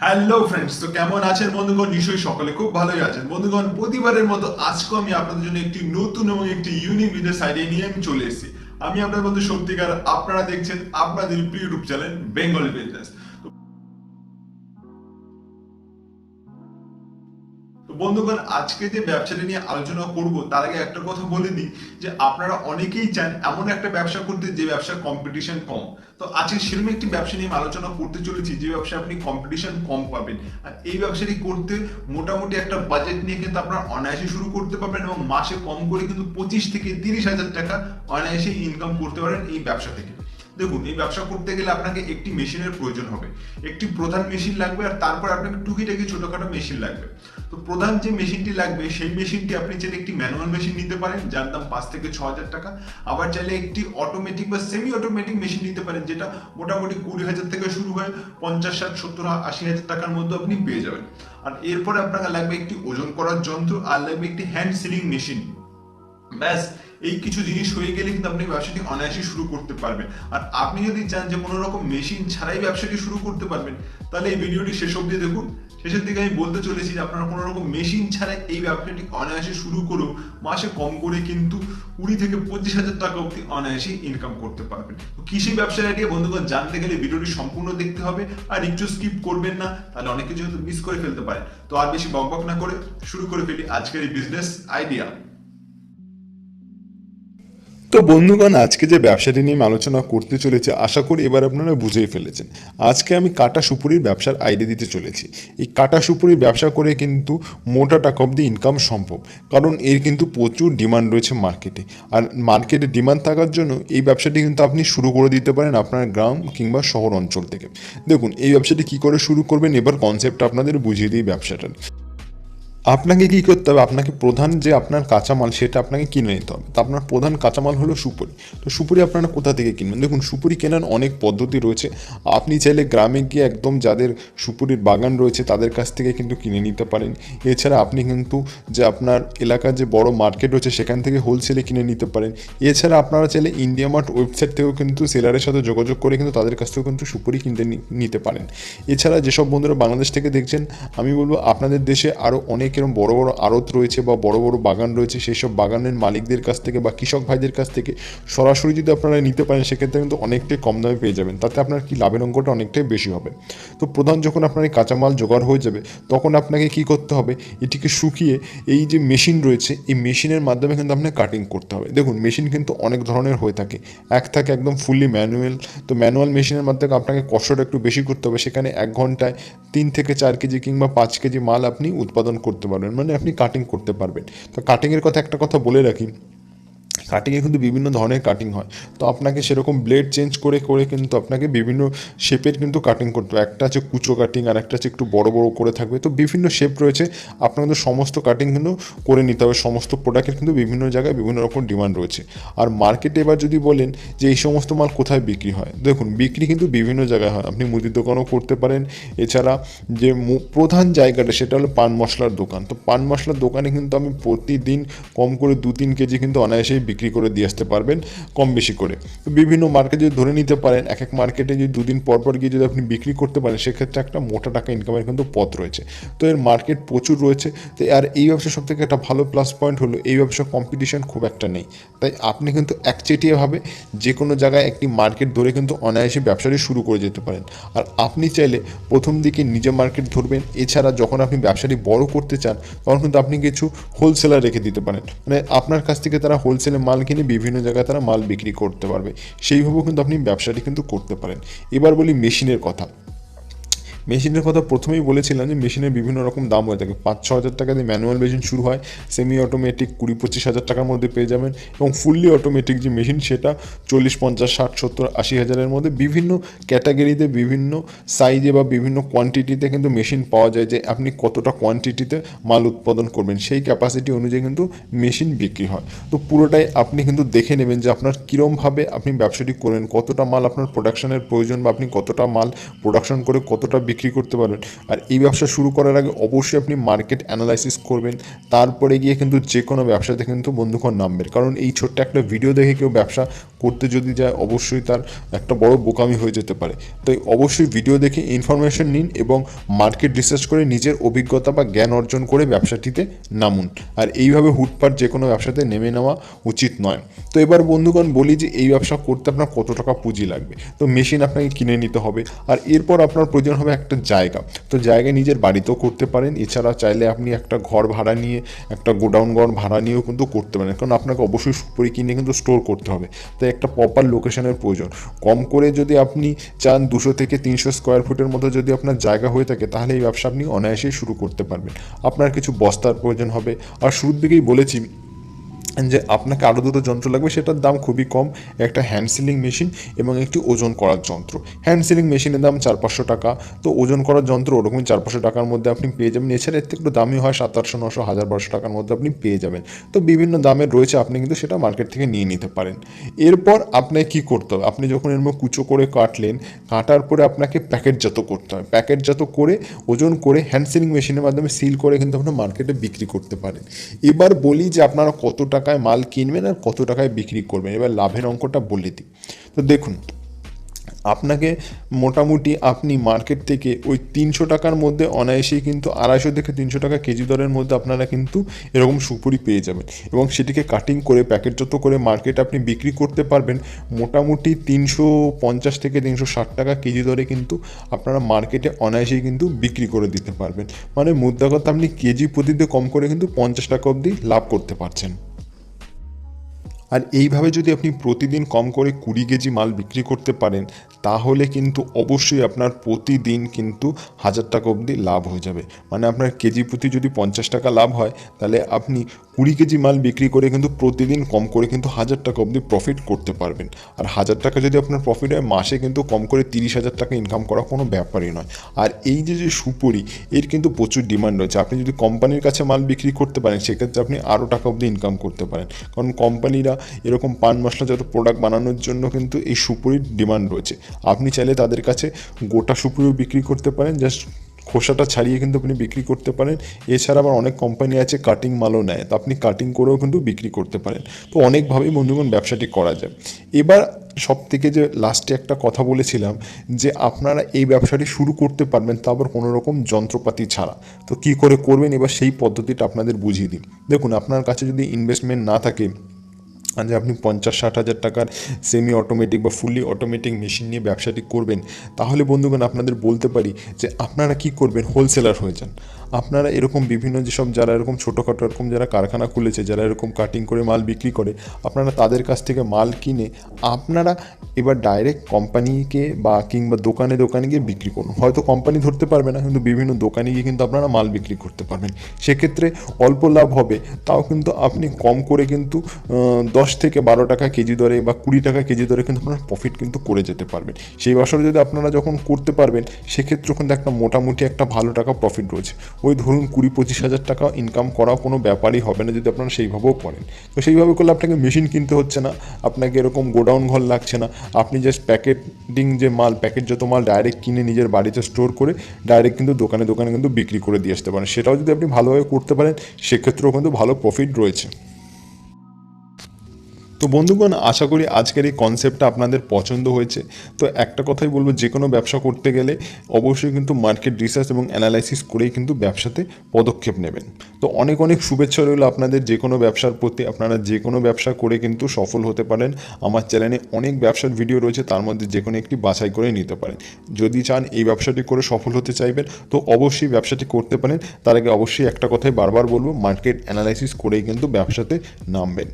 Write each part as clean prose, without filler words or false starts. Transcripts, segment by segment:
Hello friends, তো কেমন আছেন বন্ধুগণ? নিশ্চয়ই সকলে খুব ভালোই আছেন বন্ধুগণ। প্রতিবারের মতো আজকেও আমি আপনাদের জন্য একটি নতুন এবং একটি ইউনিক বিজনেস আইডিয়া নিয়ে আমি চলে এসেছি। আমি আপনার বন্ধু সত্যিকার, আপনারা দেখছেন আপনাদের প্রিয় ইউটিউব চ্যানেল বেঙ্গলি বিজনেস। তো বন্ধুগণ, আজকে যে ব্যবসাটা নিয়ে আলোচনা করব তার আগে একটা কথা বলে দিই যে আপনারা অনেকেই চান এমন একটা ব্যবসা করতে যে ব্যবসার কম্পিটিশন কম। তো আজকে সেরকম একটি ব্যবসা নিয়ে আলোচনা করতে চলেছি যে ব্যবসা আপনি কম্পিটিশন কম পাবেন। আর এই ব্যবসাটি করতে মোটামুটি একটা বাজেট নিয়ে কিন্তু আপনারা অনায়াসে শুরু করতে পারবেন এবং মাসে কম করে কিন্তু 25 থেকে 30 হাজার টাকা অনায়াসে ইনকাম করতে পারেন এই ব্যবসা থেকে। দেখুন, এই ব্যবসা করতে গেলে আপনাকে একটি মেশিনের প্রয়োজন হবে। একটি প্রধান মেশিন লাগবে আর তারপর আপনাকে টুকিটাকি ছোটখাটো মেশিন লাগবে। তো প্রধান যে মেশিনটি লাগবে সেই মেশিনটি আপনি চাইলে একটি ম্যানুয়াল মেশিন নিতে পারেন যার দাম 5 থেকে 6 হাজার টাকা। আবার চাইলে একটি অটোমেটিক বা সেমি অটোমেটিক মেশিন নিতে পারেন যেটা মোটামুটি 20 হাজার থেকে শুরু হয় 50, 60, 70, 80 হাজার টাকার মধ্যে আপনি পেয়ে যাবেন। আর এরপরে আপনাকে লাগবে একটি ওজন করার যন্ত্র আর লাগবে একটি হ্যান্ড সিলিং মেশিন। ব্যাস, এই কিছু জিনিস হয়ে গেলে কিন্তু আপনি ব্যবসাটি অনায়াসে শুরু করতে পারবেন। আর আপনি যদি চান যে কোনো রকম মেশিন ছাড়াই ব্যবসাটি শুরু করতে পারবেন, তাহলে এই ভিডিওটি শেষ অবধি দেখুন। শেষের দিকে আমি বলতে চলেছি যে আপনারা কোনো রকম মেশিন ছাড়াই এই ব্যবসাটি অনায়াসে শুরু করেও মাসে কম করে কিন্তু 20 থেকে 25 হাজার টাকা অব্দি অনায়াসে ইনকাম করতে পারবেন। তো কি সেই ব্যবসার আইডিয়া বন্ধুগণ, জানতে গেলে ভিডিওটি সম্পূর্ণ দেখতে হবে আর একটু স্কিপ করবেন না, তাহলে অনেক কিছু মিস করে ফেলতে পারেন। তো আর বেশি বকবক না করে শুরু করে ফেলি আজকের এই বিজনেস আইডিয়া। তো বন্ধুগণ, আজকে যে ব্যবসাটি নিয়ে আমি আলোচনা করতে চলেছি আশা করি এবার আপনারা বুঝেই ফেলেছেন। আজকে আমি কাটা সুপুরির ব্যবসার আইডিয়া দিতে চলেছি। এই কাটা সুপুরির ব্যবসা করে কিন্তু মোটা টাকা অবধি ইনকাম সম্ভব, কারণ এর কিন্তু প্রচুর ডিমান্ড রয়েছে মার্কেটে। আর মার্কেটে ডিমান্ড থাকার জন্য এই ব্যবসাটি কিন্তু আপনি শুরু করে দিতে পারেন আপনার গ্রাম কিংবা শহর অঞ্চল থেকে। দেখুন, এই ব্যবসাটি কী করে শুরু করবেন এবার কনসেপ্ট আপনাদের বুঝিয়ে দিই ব্যবসাটার। আপনাকে কি করতে হবে, আপনাকে প্রধান যে আপনার কাঁচামাল সেটা আপনাকে কিনে নিতে হবে। তো আপনার প্রধান কাঁচামাল হলো সুপুরি। তো সুপুরি আপনারা কোথা থেকে কিনবেন? দেখুন, সুপুরি কেনার অনেক পদ্ধতি রয়েছে। আপনি চাইলে গ্রামে গিয়ে একদম যাদের সুপুরির বাগান রয়েছে তাদের কাছ থেকে কিন্তু কিনে নিতে পারেন। এছাড়া আপনি কিন্তু যে আপনার এলাকার যে বড় মার্কেট রয়েছে সেখান থেকে হোলসেলে কিনে নিতে পারেন। এছাড়া আপনারা চাইলে ইন্ডিয়ামার্ট ওয়েবসাইট থেকেও কিন্তু সেলারের সাথে যোগাযোগ করে কিন্তু তাদের কাছ থেকেও কিন্তু সুপুরি কিনতে নিতে পারেন। এছাড়া যেসব বন্ধুরা বাংলাদেশ থেকে দেখছেন, আমি বলবো আপনাদের দেশে আরও অনেক এরকম বড় বড় আড়ত রয়েছে বা বড় বড় বাগান রয়েছে, সেই সব বাগানের মালিকদের কাছ থেকে বা কৃষক ভাইদের কাছ থেকে সরাসরি যদি আপনারা নিতে পারেন সেক্ষেত্রে কিন্তু অনেকটাই কম দামে পেয়ে যাবেন। তাতে আপনার কি লাভের অঙ্কটা অনেকটাই বেশি হবে। তো প্রধান যখন আপনার এই কাঁচামাল জোগাড় হয়ে যাবে তখন আপনাকে কি করতে হবে, এটিকে শুকিয়ে এই যে মেশিন রয়েছে এই মেশিনের মাধ্যমে কিন্তু আপনাকে কাটিং করতে হবে। দেখুন, মেশিন কিন্তু অনেক ধরনের হয়ে থাকে। এক থাকে একদম ফুললি ম্যানুয়াল। তো ম্যানুয়াল মেশিনের মাধ্যমে আপনাকে কষ্টটা একটু বেশি করতে হবে। সেখানে 1 ঘন্টায় 3 থেকে 4 কেজি কিংবা 5 কেজি মাল আপনি উৎপাদন করতে পারবেন, মানে আপনি কাটিং করতে পারবেন। তো কাটিংয়ের কথা একটা কথা বলে রাখি, কাটিংয়ে কিন্তু বিভিন্ন ধরনের কাটিং হয়। তো আপনাকে সেরকম ব্লেড চেঞ্জ করে করে কিন্তু আপনাকে বিভিন্ন শেপের কিন্তু কাটিং করতে হবে। একটা আছে কুচো কাটিং আর একটা আছে একটু বড় বড় করে থাকবে। তো বিভিন্ন শেপ রয়েছে, আপনাকে কিন্তু সমস্ত কাটিং কিন্তু করে নিতে হবে। সমস্ত প্রোডাক্টের কিন্তু বিভিন্ন জায়গায় বিভিন্ন রকম ডিমান্ড রয়েছে। আর মার্কেটে এবার যদি বলেন যে এই সমস্ত মাল কোথায় বিক্রি হয়, দেখুন বিক্রি কিন্তু বিভিন্ন জায়গায় হয়। আপনি মুদির দোকানও করতে পারেন। এছাড়া যে প্রধান জায়গাটা সেটা হলো পান মশলার দোকান। তো পান মশলার দোকানে কিন্তু আমি প্রতিদিন কম করে 2-3 কেজি কিন্তু অনায়াসেই বিক্রি করে দিয়ে আসতে পারবেন, কম বেশি করে। তো বিভিন্ন মার্কেটে যদি ধরে নিতে পারেন, এক এক মার্কেটে যদি 2 দিন পর পর গিয়ে যদি আপনি বিক্রি করতে পারেন সেক্ষেত্রে একটা মোটা টাকা ইনকামের কিন্তু পথ রয়েছে। তো এর মার্কেট প্রচুর রয়েছে। তো আর এই ব্যবসার সব থেকে একটা ভালো প্লাস পয়েন্ট হলো এই ব্যবসার কম্পিটিশন খুব একটা নেই। তাই আপনি কিন্তু একচেটিয়াভাবে যে কোনো জায়গায় একটি মার্কেট ধরে কিন্তু অনায়াসে ব্যবসাটি শুরু করে যেতে পারেন। আর আপনি চাইলে প্রথম দিকে নিজে মার্কেট ধরবেন। এছাড়া যখন আপনি ব্যবসাটি বড় করতে চান তখন কিন্তু আপনি কিছু হোলসেলার রেখে দিতে পারেন, মানে আপনার কাছ থেকে তারা হোলসেলে মাল কিনে বিভিন্ন জায়গায় তারা মাল বিক্রি করতে পারবে। সেইভাবেও কিন্তু আপনি ব্যবসাটি কিন্তু করতে পারেন। এবার বলি মেশিনের কথা। মেশিনের কথা প্রথমেই বলেছিলাম যে মেশিনের বিভিন্ন রকম দাম হয়ে থাকে। 5-6 হাজার টাকা দিয়ে ম্যানুয়াল মেশিন শুরু হয়, সেমি অটোমেটিক 20-25 হাজার টাকার মধ্যে পেয়ে যাবেন, এবং ফুললি অটোমেটিক যে মেশিন সেটা 40-50-60-70-80 হাজারের মধ্যে বিভিন্ন ক্যাটাগরিতে বিভিন্ন সাইজে বা বিভিন্ন কোয়ান্টিটিতে কিন্তু মেশিন পাওয়া যায়। যে আপনি কতটা কোয়ান্টিটিতে মাল উৎপাদন করবেন সেই ক্যাপাসিটি অনুযায়ী কিন্তু মেশিন বিক্রি হয়। তো পুরোটাই আপনি কিন্তু দেখে নেবেন যে আপনার কীরমভাবে আপনি ব্যবসাটি করবেন, কতটা মাল আপনার প্রোডাকশনের প্রয়োজন বা আপনি কতটা মাল প্রোডাকশন করে কতটা বিক্রি করতে পারবেন। আর এই ব্যবসা শুরু করার আগে অবশ্যই আপনি মার্কেট অ্যানালাইসিস করবেন, তারপরে গিয়ে কিন্তু যে কোনো ব্যবসাতে কিন্তু বন্ধুক্ষণ নামবেন। কারণ এই ছোট্ট একটা ভিডিও দেখে কেউ ব্যবসা করতে যদি যায় অবশ্যই তার একটা বড় বোকামি হয়ে যেতে পারে। তাই অবশ্যই ভিডিও দেখে ইনফরমেশন নিন এবং মার্কেট রিসার্চ করে নিজের অভিজ্ঞতা বা জ্ঞান অর্জন করে ব্যবসাটিতে নামুন। আর এইভাবে হুটপাট যে কোনো ব্যবসাতে নেমে নেওয়া উচিত নয়। তো এবার বন্ধুগণ বলি যে এই ব্যবসা করতে আপনার কত টাকা পুঁজি লাগবে। তো মেশিন আপনাকে কিনে নিতে হবে, আর এরপর আপনার প্রয়োজন হবে একটা জায়গা। তো জায়গায় নিজের বাড়িতেও করতে পারেন, এছাড়া চাইলে আপনি একটা ঘর ভাড়া নিয়ে, একটা গোডাউন ঘর ভাড়া নিয়েও কিন্তু করতে পারেন, কারণ আপনাকে অবশ্যই সুপুরি কিনে কিন্তু স্টোর করতে হবে। তাই একটা প্রপার লোকেশনের প্রয়োজন। কম করে যদি আপনি চান 200 থেকে 300 স্কোয়ার ফুটের মতো যদি আপনার জায়গা হয়ে থাকে, তাহলে এই ব্যবসা আপনি অনায়াসেই শুরু করতে পারবেন। আপনার কিছু বস্তার প্রয়োজন হবে, আর শুরুর দিকেই বলেছি যে আপনাকে আরও দুটো যন্ত্র লাগবে, সেটার দাম খুবই কম, একটা হ্যান্ড সিলিং মেশিন এবং একটি ওজন করার যন্ত্র। হ্যান্ড সিলিং মেশিনের দাম 400-500 টাকা, তো ওজন করার যন্ত্র ওরকমই 400-500 টাকার মধ্যে আপনি পেয়ে যাবেন। এছাড়া এর থেকে একটু দামি হয় 700-800, 900, 1000-1200 টাকার মধ্যে আপনি পেয়ে যাবেন। তো বিভিন্ন দামের রয়েছে, আপনি কিন্তু সেটা মার্কেট থেকে নিয়ে নিতে পারেন। এরপর আপনাকে কী করতে হবে, আপনি যখন এর মধ্যে কুচো করে কাটলেন, কাটার পরে আপনাকে প্যাকেটজাত করতে হবে। প্যাকেটজাত করে ওজন করে হ্যান্ড সিলিং মেশিনের মাধ্যমে সিল করে কিন্তু আপনারা মার্কেটে বিক্রি করতে পারেন। এবার বলি যে আপনারা কত টাকায় মাল কিনবেন আর কত টাকায় বিক্রি করবেন। এবার লাভের অঙ্কটা বলে দিই। তো দেখুন, আপনাকে মোটামুটি আপনি মার্কেট থেকে ওই 300 টাকার মধ্যে অনায়াসেই কিন্তু 250 থেকে 300 টাকা কেজি দরের মধ্যে আপনারা কিন্তু এরকম সুপুরি পেয়ে যাবেন, এবং সেটিকে কাটিং করে প্যাকেটজাত করে মার্কেটে আপনি বিক্রি করতে পারবেন মোটামুটি 350 থেকে 360 টাকা কেজি দরে কিন্তু আপনারা মার্কেটে অনায়াসেই কিন্তু বিক্রি করে দিতে পারবেন। মানে মুদ্রা কথা, আপনি কেজি প্রতিতে কম করে কিন্তু 50 টাকা অবধি লাভ করতে পারছেন। আর এইভাবে যদি আপনি প্রতিদিন কম করে 20 কেজি মাল বিক্রি করতে পারেন, তাহলে কিন্তু অবশ্যই আপনার প্রতিদিন কিন্তু 1000 টাকা অবধি লাভ হয়ে যাবে। মানে আপনার কেজি প্রতি যদি 50 টাকা লাভ হয়, তাহলে আপনি 20 কেজি মাল বিক্রি করে কিন্তু প্রতিদিন কম করে কিন্তু 1000 টাকা অবধি প্রফিট করতে পারবেন। আর 1000 টাকা যদি আপনার প্রফিট হয়, মাসে কিন্তু কম করে 30,000 টাকা ইনকাম করা কোনো ব্যাপারই নয়। আর এই যে সুপুরি, এর কিন্তু প্রচুর ডিমান্ড রয়েছে। আপনি যদি কোম্পানির কাছে মাল বিক্রি করতে পারেন, সেক্ষেত্রে আপনি আরও টাকা অবধি ইনকাম করতে পারেন, কারণ কোম্পানিরা এরকম পান মশলাজাত প্রোডাক্ট বানানোর জন্য কিন্তু এই সুপুরির ডিমান্ড রয়েছে। আপনি চাইলে তাদের কাছে গোটা সুপুরিও বিক্রি করতে পারেন, জাস্ট খোসাটা ছাড়িয়ে কিন্তু আপনি বিক্রি করতে পারেন। এছাড়া আবার অনেক কোম্পানি আছে কাটিং মালও নেয়, তো আপনি কাটিং করেও কিন্তু বিক্রি করতে পারেন। তো অনেকভাবেই বন্ধুগণ ব্যবসাটি করা যায়। এবার সব থেকে যে লাস্টে একটা কথা বলেছিলাম, যে আপনারা এই ব্যবসাটি শুরু করতে পারবেন, তা আবার কোনো রকম যন্ত্রপাতি ছাড়া। তো কী করে করবেন, এবার সেই পদ্ধতিটা আপনাদের বুঝিয়ে দিই। দেখুন, আপনার কাছে যদি ইনভেস্টমেন্ট না থাকে, যে আপনি 50-60 হাজার টাকার সেমি অটোমেটিক বা ফুললি অটোমেটিক মেশিন নিয়ে ব্যবসাটি করবেন, তাহলে বন্ধুগণ আপনাদের বলতে পারি যে আপনারা কি করবেন, হোলসেলার হয়ে যান। আপনারা এরকম বিভিন্ন যেসব যারা এরকম ছোটোখাটো এরকম যারা কারখানা খুলেছে, যারা এরকম কাটিং করে মাল বিক্রি করে, আপনারা তাদের কাছ থেকে মাল কিনে আপনারা এবার ডাইরেক্ট কোম্পানিকে বা কিংবা দোকানে দোকানে গিয়ে বিক্রি করুন। হয়তো কোম্পানি ধরতে পারবে না, কিন্তু বিভিন্ন দোকানে গিয়ে কিন্তু আপনারা মাল বিক্রি করতে পারবেন। সেক্ষেত্রে অল্প লাভ হবে, তাও কিন্তু আপনি কম করে কিন্তু 10 থেকে 12 টাকা কেজি দরে বা 20 টাকা কেজি দরে কিন্তু আপনার প্রফিট কিন্তু করে যেতে পারবেন। সেই বছরে যদি আপনারা যখন করতে পারবেন, সেক্ষেত্রেও কিন্তু একটা মোটামুটি একটা ভালো টাকা প্রফিট রয়েছে। ওই ধরুন 20-25 হাজার টাকা ইনকাম করাও কোনো ব্যাপারই হবে না যদি আপনারা সেইভাবেও করেন। তো সেইভাবে করলে আপনাকে মেশিন কিনতে হচ্ছে না, আপনাকে এরকম গোডাউন ঘর লাগছে না। আপনি জাস্ট প্যাকেটিং যে মাল, প্যাকেটজাত মাল ডাইরেক্ট কিনে নিজের বাড়িতে স্টোর করে ডাইরেক্ট কিন্তু দোকানে দোকানে কিন্তু বিক্রি করে দিয়ে আসতে পারেন। সেটাও যদি আপনি ভালোভাবে করতে পারেন, সেক্ষেত্রেও কিন্তু ভালো প্রফিট রয়েছে। তো বন্ধুগণ, আশা করি আজকের এই কনসেপ্টটা আপনাদের পছন্দ হয়েছে। তো একটা কথাই বলবো, যে কোনো ব্যবসা করতে গেলে অবশ্যই কিন্তু মার্কেট রিসার্চ এবং অ্যানালাইসিস করেই কিন্তু ব্যবসাতে পদক্ষেপ নেবেন। তো অনেক অনেক শুভেচ্ছা রইল আপনাদের যে কোনো ব্যবসার প্রতি। আপনারা যে কোনো ব্যবসা করে কিন্তু সফল হতে পারেন। আমার চ্যানেলে অনেক ব্যবসার ভিডিও রয়েছে, তার মধ্যে যে কোনো একটি বাছাই করে নিতে পারেন। যদি চান এই ব্যবসাটি করে সফল হতে চাইবেন, তো অবশ্যই ব্যবসাটি করতে পারেন। তার আগে অবশ্যই একটা কথাই বারবার বলবো, মার্কেট অ্যানালাইসিস করেই কিন্তু ব্যবসাতে নামবেন।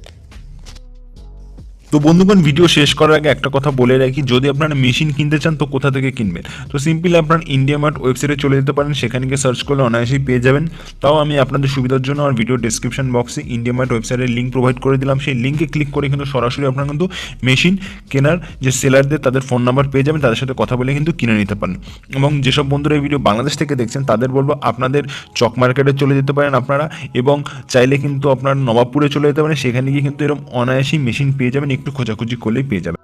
তো বন্ধুগণ, ভিডিও শেষ করার আগে একটা কথা বলে রাখি, যদি আপনারা মেশিন কিনতে চান তো কোথা থেকে কিনবেন। তো সিম্পলি আপনারা IndiaMART ওয়েবসাইটে চলে যেতে পারেন, সেখানে গিয়ে সার্চ করলে অনায়াসেই পেয়ে যাবেন। তাও আমি আপনাদের সুবিধার জন্য আমার ভিডিও ডেসক্রিপশন বক্সে IndiaMART ওয়েবসাইটের লিঙ্ক প্রোভাইড করে দিলাম। সেই লিঙ্কে ক্লিক করে কিন্তু সরাসরি আপনারা কিন্তু মেশিন কেনার যে সেলারদের, তাদের ফোন নাম্বার পেয়ে যাবেন, তাদের সাথে কথা বলে কিন্তু কিনে নিতে পারেন। এবং যেসব বন্ধুরা এই ভিডিও বাংলাদেশ থেকে দেখছেন, তাদের বলবো আপনাদের চক মার্কেটে চলে যেতে পারেন আপনারা, এবং চাইলে কিন্তু আপনারা নবাবপুরে চলে যেতে পারেন। সেখানে গিয়ে কিন্তু এরকম অনায়াসেই মেশিন পেয়ে যাবেন, একটু খোঁজাখুঁজি করলেই পেয়ে যাবেন।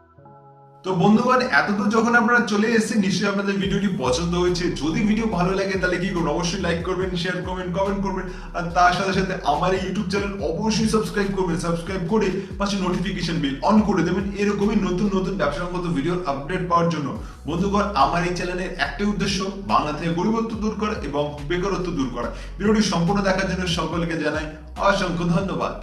তো বন্ধুগণ, এতদূর যখন আপনারা চলে এসেছেন, নিশ্চয়ই আপনাদের ভিডিওটি পছন্দ হয়েছে। যদি ভিডিও ভালো লাগে তাহলে কি করুন, অবশ্যই লাইক করবেন, শেয়ার করবেন, কমেন্ট করবেন, আর তার সাথে সাথে আমার এই ইউটিউব চ্যানেল অবশ্যই সাবস্ক্রাইব করবেন। সাবস্ক্রাইব করে পাশে নোটিফিকেশন বেল অন করে দেবেন এরকমই নতুন নতুন ব্যবসা সংক্রান্ত ভিডিওর আপডেট পাওয়ার জন্য। বন্ধুগণ, আমার এই চ্যানেলের একটাই উদ্দেশ্য, বাংলা থেকে গরিবত্ব দূর করা এবং বেকারত্ব দূর করা। ভিডিওটি সম্পূর্ণ দেখার জন্য সকলকে জানাই অসংখ্য ধন্যবাদ।